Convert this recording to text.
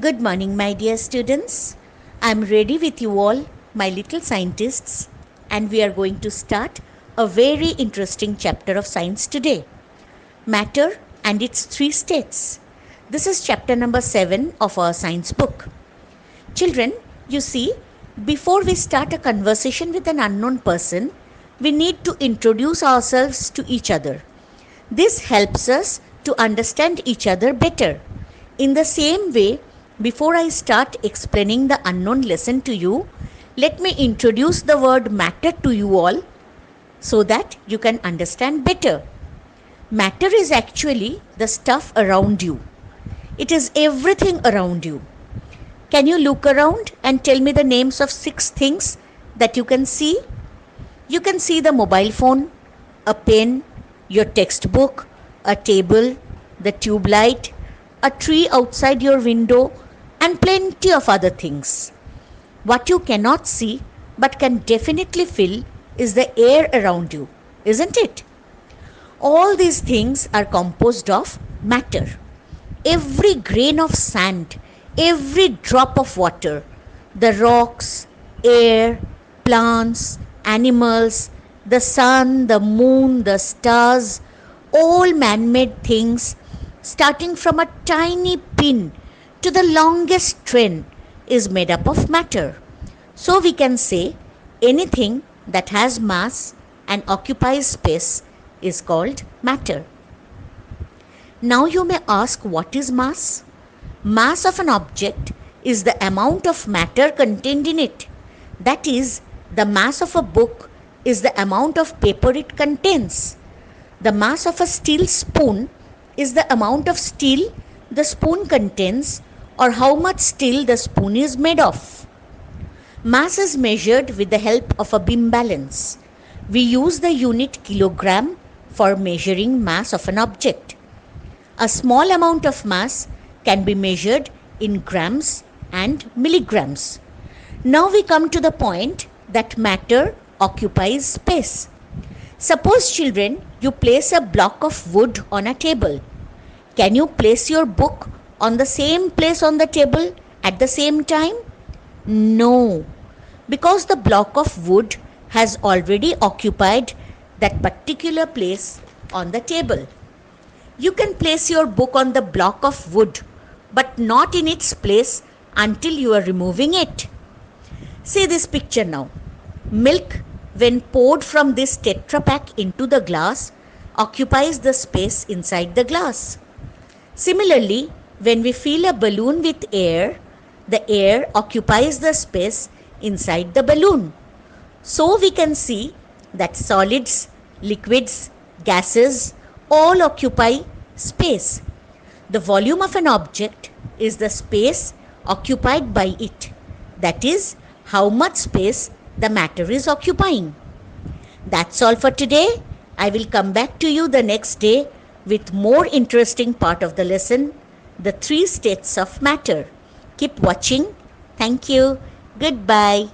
Good morning, my dear students. I'm ready with you all, my little scientists, and we are going to start a very interesting chapter of science today. Matter and its three states. This is chapter number 7 of our science book. Children, you see, before we start a conversation with an unknown person, we need to introduce ourselves to each other. This helps us to understand each other better. In the same way, before I start explaining the unknown lesson to you, let me introduce the word matter to you all so that you can understand better. Matter is actually the stuff around you. It is everything around you. Can you look around and tell me the names of 6 things that you can see? You can see the mobile phone, a pen, your textbook, a table, the tube light, a tree outside your window, and plenty of other things. What you cannot see but can definitely feel is the air around you, isn't it? All these things are composed of matter. Every grain of sand, every drop of water, the rocks, air, plants, animals, the sun, the moon, the stars, all man-made things, starting from a tiny pin to the longest trend, is made up of matter. So we can say anything that has mass and occupies space is called matter. Now you may ask, what is mass? Mass of an object is the amount of matter contained in it. That is, the mass of a book is the amount of paper it contains. The mass of a steel spoon is the amount of steel the spoon contains, or how much steel the spoon is made of. Mass is measured with the help of a beam balance. We use the unit kilogram for measuring mass of an object. A small amount of mass can be measured in grams and milligrams. Now we come to the point that matter occupies space. Suppose, children, you place a block of wood on a table. Can you place your book on the same place on the table at the same time? No, because the block of wood has already occupied that particular place on the table. You can place your book on the block of wood, but not in its place until you are removing it. See this picture now. Milk, when poured from this Tetra Pak into the glass, occupies the space inside the glass. Similarly, when we fill a balloon with air, the air occupies the space inside the balloon. So we can see that solids, liquids, gases all occupy space. The volume of an object is the space occupied by it. That is, how much space the matter is occupying. That's all for today. I will come back to you the next day with more interesting part of the lesson, the 3 states of matter. Keep watching. Thank you. Goodbye.